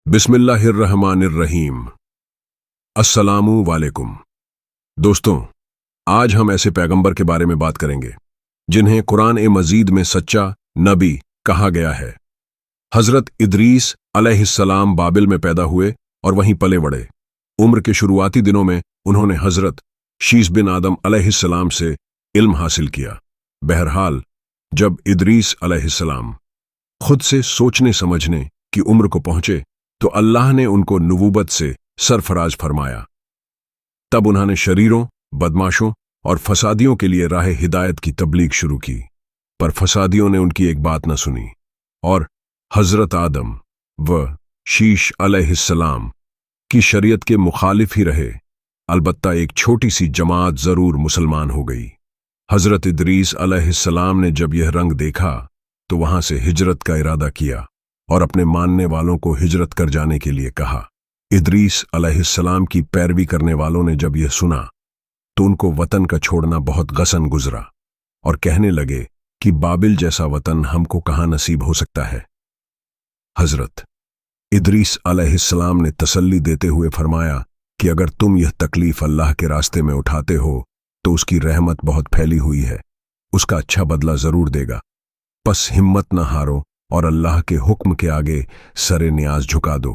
बिस्मिल्लाहिर्रहमानिर्रहीम। अस्सलामु वालेकुम। दोस्तों, आज हम ऐसे पैगंबर के बारे में बात करेंगे जिन्हें कुरान ए मजीद में सच्चा नबी कहा गया है। हजरत इदरीस अलैहिस्सलाम बाबिल में पैदा हुए और वहीं पले बढ़े। उम्र के शुरुआती दिनों में उन्होंने हजरत शीस बिन आदम अलैहिस्सलाम से इल्म हासिल किया। बहरहाल, जब इदरीस अलैहिस्सलाम खुद से सोचने समझने की उम्र को पहुंचे तो अल्लाह ने उनको नबूवत से सरफराज फरमाया। तब उन्होंने शरीरों, बदमाशों और फसादियों के लिए राह हिदायत की तबलीग शुरू की, पर फसादियों ने उनकी एक बात न सुनी और हजरत आदम व शीश अलैहिस्सलाम की शरीयत के मुखालिफ ही रहे। अलबत्ता एक छोटी सी जमात जरूर मुसलमान हो गई। हजरत इदरीस अलैहिस्सलाम ने जब यह रंग देखा तो वहां से हिजरत का इरादा किया और अपने मानने वालों को हिजरत कर जाने के लिए कहा। इदरीस अलैहिस्सलाम की पैरवी करने वालों ने जब यह सुना तो उनको वतन का छोड़ना बहुत गसन गुजरा और कहने लगे कि बाबिल जैसा वतन हमको कहां नसीब हो सकता है। हजरत इदरीस अलैहिस्सलाम ने तसल्ली देते हुए फरमाया कि अगर तुम यह तकलीफ अल्लाह के रास्ते में उठाते हो तो उसकी रहमत बहुत फैली हुई है, उसका अच्छा बदला जरूर देगा। बस हिम्मत न हारो और अल्लाह के हुक्म के आगे सरे न्याज झुका दो।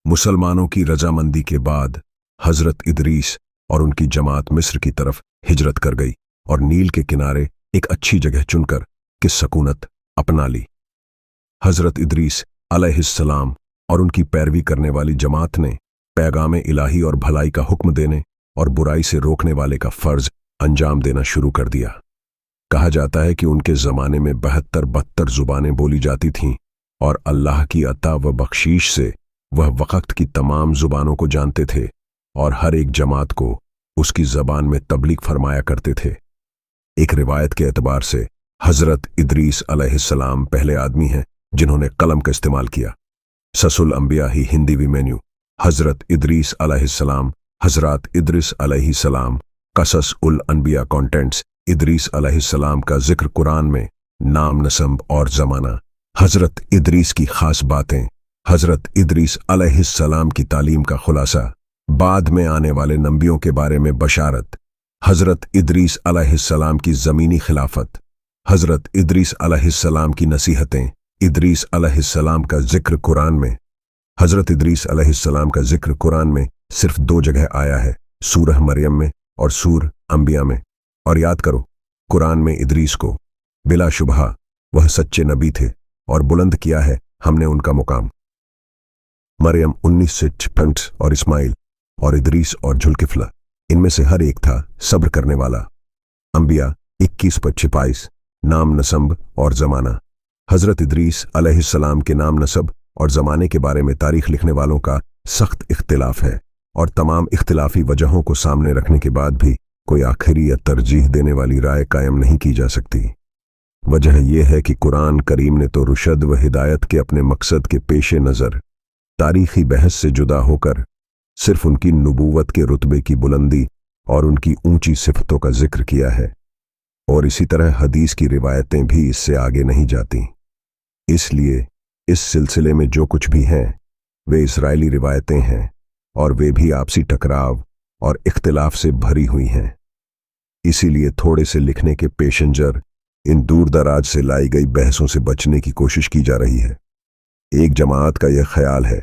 मुसलमानों की रजामंदी के बाद हजरत इदरीस और उनकी जमात मिस्र की तरफ हिजरत कर गई और नील के किनारे एक अच्छी जगह चुनकर कि सकूनत अपना ली। हजरत इदरीस अलैहिस्सलाम और उनकी पैरवी करने वाली जमात ने पैगाम इलाही और भलाई का हुक्म देने और बुराई से रोकने वाले का फर्ज अंजाम देना शुरू कर दिया। कहा जाता है कि उनके जमाने में 72 जुबानें बोली जाती थीं और अल्लाह की अता व बख्शीश से वह वक्त की तमाम जुबानों को जानते थे और हर एक जमात को उसकी जबान में तबलीग फरमाया करते थे। एक रिवायत के एतबार से हजरत इदरीस अलैहिस्सलाम पहले आदमी हैं जिन्होंने कलम का इस्तेमाल किया। ससुल अंबिया ही हिंदी वी मेन्यू। हजरत इदरीस अलैहिस्सलाम, हजरत इदरीस अलैहिस्सलाम, कसस उल अनबिया कॉन्टेंट्स। इदरीस अलैहिस्सलाम का जिक्र कुरान में, नाम, नसब और जमाना। हजरत इदरीस की खास बातें। हजरत इदरीस अलैहिस्सलाम की तालीम का खुलासा। बाद में आने वाले नबियों के बारे में बशारत। हजरत इदरीस अलैहिस्सलाम की ज़मीनी खिलाफत। हजरत इदरीस अलैहिस्सलाम की नसीहतें। इदरीस अलैहिस्सलाम का जिक्र कुरान में। हजरत इदरीस अलैहिस्सलाम का जिक्र कुरान में सिर्फ 2 जगह आया है, सूरह मरियम में और सूर अंबिया में। और याद करो, कुरान में इदरीस को बिलाशुबहा वह सच्चे नबी थे और बुलंद किया है हमने उनका मुकाम। मरियम 19 से 56 और इस्माइल और इदरीस और जुल्किफला, इनमें से हर एक था सब्र करने वाला। अंबिया 21 पर 26। नाम, नसब और जमाना। हजरत इदरीस अलैहिस्सलाम के नाम, नसब और जमाने के बारे में तारीख लिखने वालों का सख्त इख्तिलाफ है और तमाम इख्तिलाफी वजहों को सामने रखने के बाद भी कोई आखिरी या तरजीह देने वाली राय कायम नहीं की जा सकती। वजह यह है कि कुरान करीम ने तो रुशद व हिदायत के अपने मकसद के पेश नज़र तारीखी बहस से जुदा होकर सिर्फ उनकी नबूवत के रुतबे की बुलंदी और उनकी ऊंची सिफतों का जिक्र किया है, और इसी तरह हदीस की रिवायतें भी इससे आगे नहीं जाती। इसलिए इस सिलसिले में जो कुछ भी हैं वे इसराइली रिवायतें हैं और वे भी आपसी टकराव और इख्तिलाफ से भरी हुई हैं। इसीलिए थोड़े से लिखने के पेशेंजर इन दूर दराज से लाई गई बहसों से बचने की कोशिश की जा रही है। एक जमात का यह ख्याल है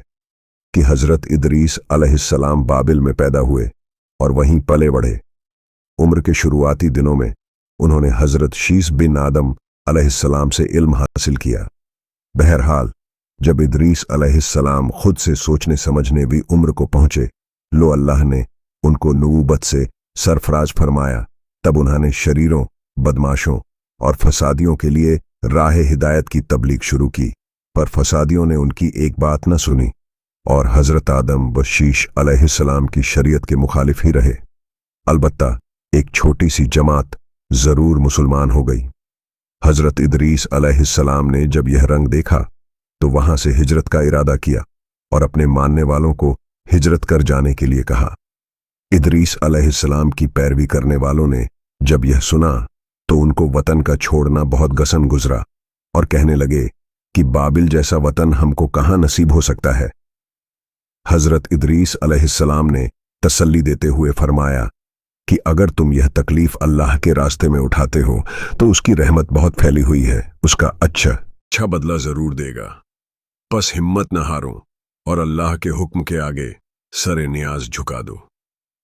कि हजरत इदरीस अलैहिस्सलाम बाबिल में पैदा हुए और वहीं पले बढ़े। उम्र के शुरुआती दिनों में उन्होंने हजरत शीस बिन आदम अलैहिस्सलाम से इल्म हासिल किया। बहरहाल, जब इदरीस अलैहिस्सलाम खुद से सोचने समझने भी उम्र को पहुंचे, लो अल्लाह ने उनको नबूवत से सरफराज फरमाया। तब उन्होंने शरीरों, बदमाशों और फसादियों के लिए राह हिदायत की तबलीग शुरू की, पर फसादियों ने उनकी एक बात न सुनी और हजरत आदम व शीश अलैहिस्सलाम की शरीयत के मुखालिफ ही रहे। अलबत्ता एक छोटी सी जमात जरूर मुसलमान हो गई। हजरत इदरीस अलैहिस्सलाम ने जब यह रंग देखा तो वहां से हिजरत का इरादा किया और अपने मानने वालों को हिजरत कर जाने के लिए कहा। इदरीस अलैहिस्सलाम की पैरवी करने वालों ने जब यह सुना तो उनको वतन का छोड़ना बहुत गसन गुजरा और कहने लगे कि बाबिल जैसा वतन हमको कहां नसीब हो सकता है। हज़रत इदरीस अलैहिस्सलाम ने तसल्ली देते हुए फरमाया कि अगर तुम यह तकलीफ अल्लाह के रास्ते में उठाते हो तो उसकी रहमत बहुत फैली हुई है, उसका अच्छा बदला जरूर देगा। बस हिम्मत न हारो और अल्लाह के हुक्म के आगे सरे नियाज झुका दो।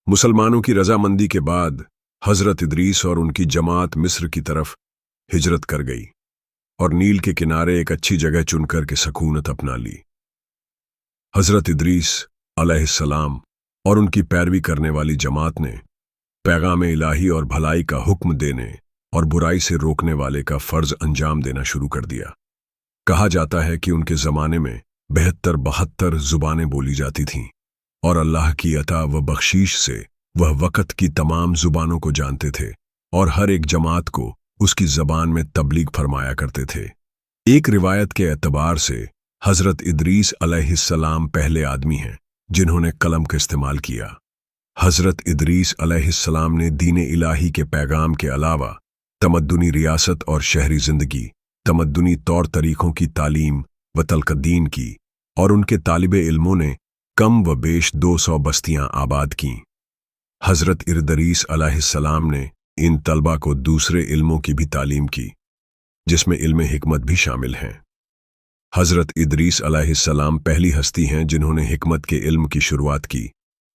मुसलमानों की रजामंदी के बाद हज़रत इदरीस और उनकी जमात मिस्र की तरफ हिजरत कर गई और नील के किनारे एक अच्छी जगह चुनकर के सकूनत अपना ली। हज़रत इदरीस अलैहिस्सलाम और उनकी पैरवी करने वाली जमात ने पैगाम इलाही और भलाई का हुक्म देने और बुराई से रोकने वाले का फर्ज अंजाम देना शुरू कर दिया। कहा जाता है कि उनके ज़माने में 72 जुबानें बोली जाती थीं और अल्लाह की अता व बख्शीश से वह वक़्त की तमाम जुबानों को जानते थे और हर एक जमात को उसकी ज़बान में तबलीग फरमाया करते थे। एक रिवायत के एतबार से हज़रत इदरीस अलैहिस्सलाम पहले आदमी हैं जिन्होंने कलम का इस्तेमाल किया। हज़रत इदरीस अलैहिस्सलाम ने दीन इलाही के पैगाम के अलावा तमद्दुनी रियासत और शहरी ज़िंदगी, तमद्दुनी तौर तरीक़ों की तालीम व तलक़दीन की और उनके तालिबे इल्मों ने कम व बेश 200 बस्तियां आबाद कीं। हज़रत इदरीस अलैहिस्सलाम ने इन तलबा को दूसरे इल्मों की भी तालीम की जिसमें इल्म हिकमत भी शामिल हैं। हज़रत इदरीस अलैहिस्सलाम पहली हस्ती हैं जिन्होंने हिकमत के इल्म की शुरुआत की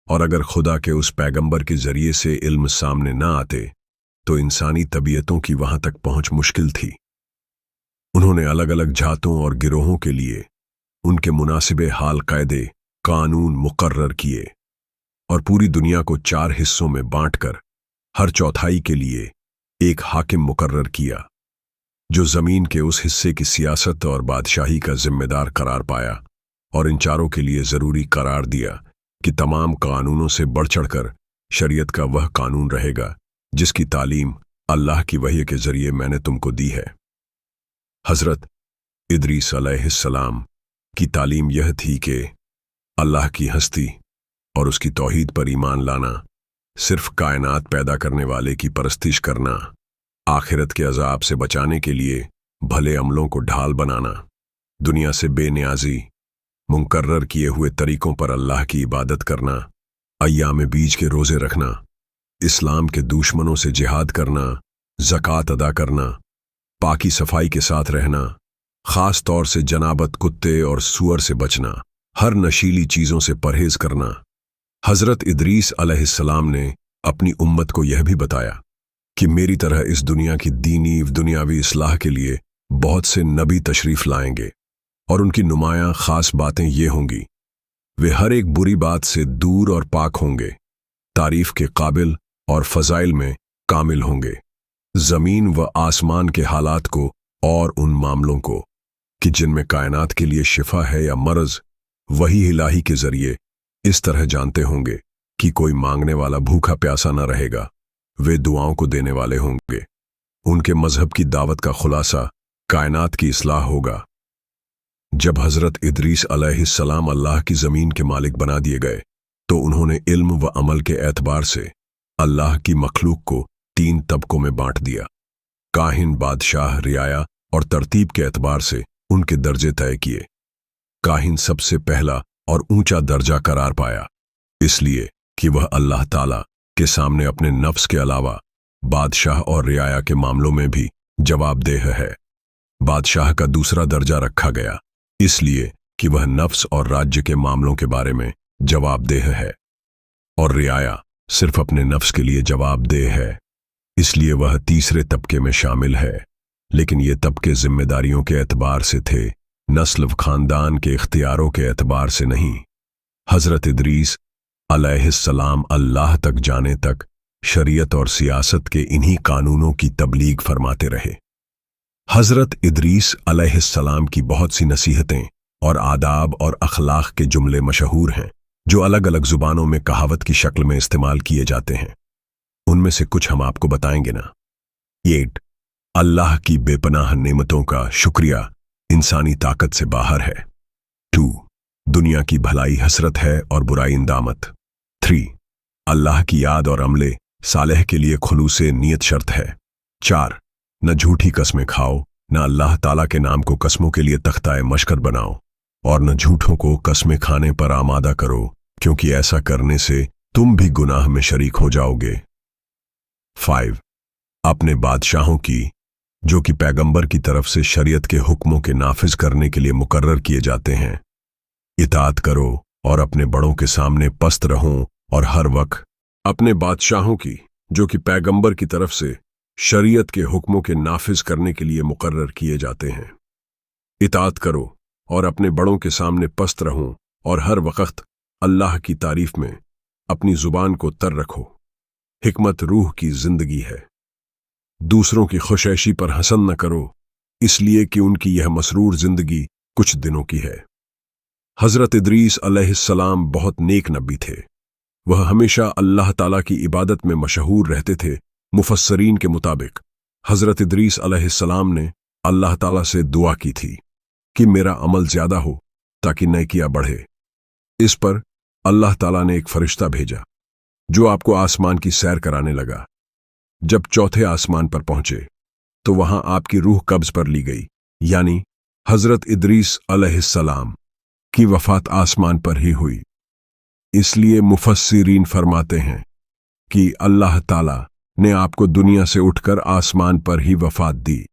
और अगर खुदा के उस पैगंबर के ज़रिए से इल्म सामने न आते तो इंसानी तबीयतों की वहां तक पहुंच मुश्किल थी। उन्होंने अलग अलग जातों और गिरोहों के लिए उनके मुनासिबे हाल कायदे कानून मुकर्रर किए और पूरी दुनिया को 4 हिस्सों में बांटकर हर चौथाई के लिए एक हाकिम मुकर्रर किया जो ज़मीन के उस हिस्से की सियासत और बादशाही का जिम्मेदार करार पाया और इन चारों के लिए ज़रूरी करार दिया कि तमाम कानूनों से बढ़ चढ़कर शरीयत का वह कानून रहेगा जिसकी तालीम अल्लाह की वही के ज़रिए मैंने तुमको दी है। हज़रत इदरीस अलैहिस्सलाम की तालीम यह थी कि अल्लाह की हस्ती और उसकी तौहीद पर ईमान लाना, सिर्फ कायनात पैदा करने वाले की परस्तिश करना, आखिरत के अजाब से बचाने के लिए भले अमलों को ढाल बनाना, दुनिया से बेनियाजी, मुकर्रर किए हुए तरीकों पर अल्लाह की इबादत करना, अय्याम बीज के रोज़े रखना, इस्लाम के दुश्मनों से जिहाद करना, ज़कात अदा करना, पाकी सफाई के साथ रहना, ख़ास तौर से जनाबत, कुत्ते और सूअर से बचना, हर नशीली चीज़ों से परहेज करना। हज़रत इदरीस अलैहिस्सलाम ने अपनी उम्मत को यह भी बताया कि मेरी तरह इस दुनिया की दीनी दुनियावी इस्लाह के लिए बहुत से नबी तशरीफ़ लाएंगे और उनकी नुमायां ख़ास बातें ये होंगी, वे हर एक बुरी बात से दूर और पाक होंगे, तारीफ़ के काबिल और फ़ज़ाइल में कामिल होंगे, ज़मीन व आसमान के हालात को और उन मामलों को कि जिनमें कायनात के लिए शिफा है या मर्ज़, वही इलाही के ज़रिए इस तरह जानते होंगे कि कोई मांगने वाला भूखा प्यासा न रहेगा, वे दुआओं को देने वाले होंगे, उनके मज़हब की दावत का खुलासा कायनात की इस्लाह होगा। जब हज़रत इदरीस अलैहिस्सलाम अल्लाह की ज़मीन के मालिक बना दिए गए तो उन्होंने इल्म व अमल के एतबार से अल्लाह की मखलूक को 3 तबकों में बांट दिया। काहिन, बादशाह, रियाया और तरतीब के एतबार से उनके दर्जे तय किए। काहिन सबसे पहला और ऊंचा दर्जा करार पाया, इसलिए कि वह अल्लाह ताला के सामने अपने नफ्स के अलावा बादशाह और रियाया के मामलों में भी जवाबदेह है। बादशाह का दूसरा दर्जा रखा गया इसलिए कि वह नफ्स और राज्य के मामलों के बारे में जवाबदेह है और रियाया सिर्फ अपने नफ्स के लिए जवाबदेह है, इसलिए वह तीसरे तबके में शामिल है। लेकिन ये तबके जिम्मेदारियों के एतबार से थे, नस्ल व खानदान के इख्तियारों के एतबार से नहीं। हज़रत इदरीस अलैहिस्सलाम अल्लाह तक जाने तक शरीयत और सियासत के इन्हीं कानूनों की तबलीग फरमाते रहे। हज़रत इदरीस अलैहिस्सलाम की बहुत सी नसीहतें और आदाब और अखलाक के जुमले मशहूर हैं जो अलग अलग ज़ुबानों में कहावत की शक्ल में इस्तेमाल किए जाते हैं। उनमें से कुछ हम आपको बताएंगे ना। 8 अल्लाह की बेपनाह नेमतों का शुक्रिया इंसानी ताकत से बाहर है। 2 दुनिया की भलाई हसरत है और बुराई इंदामत। 3 अल्लाह की याद और अमले सालेह के लिए खुलूसे नियत शर्त है। 4 न झूठी कस्में खाओ, न अल्लाह ताला के नाम को कस्मों के लिए तख्ताए मशकर बनाओ। और न झूठों को कस्में खाने पर आमादा करो, क्योंकि ऐसा करने से तुम भी गुनाह में शरीक हो जाओगे। 5. अपने बादशाहों की, जो कि पैगंबर की तरफ से शरीयत के हुक्मों के नाफिज करने के लिए मुकर्रर किए जाते हैं, इताअत करो और अपने बड़ों के सामने पस्त रहो और हर वक्त अपने बादशाहों की, जो कि पैगंबर की तरफ से शरीयत के हुक्मों के नाफिज करने के लिए मुकर्रर किए जाते हैं, इताअत करो और अपने बड़ों के सामने पस्त रहो और हर वक्त अल्लाह की तारीफ में अपनी जुबान को तर रखो। हिकमत रूह की जिंदगी है। दूसरों की खुशैशी पर हसन न करो, इसलिए कि उनकी यह मसरूर जिंदगी कुछ दिनों की है। हजरत इदरीस अलैहिस्सलाम बहुत नेक नबी थे। वह हमेशा अल्लाह ताला की इबादत में मशहूर रहते थे। मुफस्सरीन के मुताबिक हजरत इदरीस अलैहिस्सलाम ने अल्लाह ताला से दुआ की थी कि मेरा अमल ज्यादा हो ताकि नेकियां बढ़े। इस पर अल्लाह ताला ने एक फरिश्ता भेजा जो आपको आसमान की सैर कराने लगा। जब चौथे आसमान पर पहुंचे तो वहां आपकी रूह कब्ज पर ली गई, यानी हजरत इदरीस अलैहिस्सलाम की वफात आसमान पर ही हुई। इसलिए मुफस्सिरीन फरमाते हैं कि अल्लाह ताला ने आपको दुनिया से उठकर आसमान पर ही वफात दी,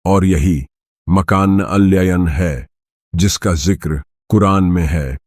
और यही मकान अल्ययन है जिसका जिक्र कुरान में है।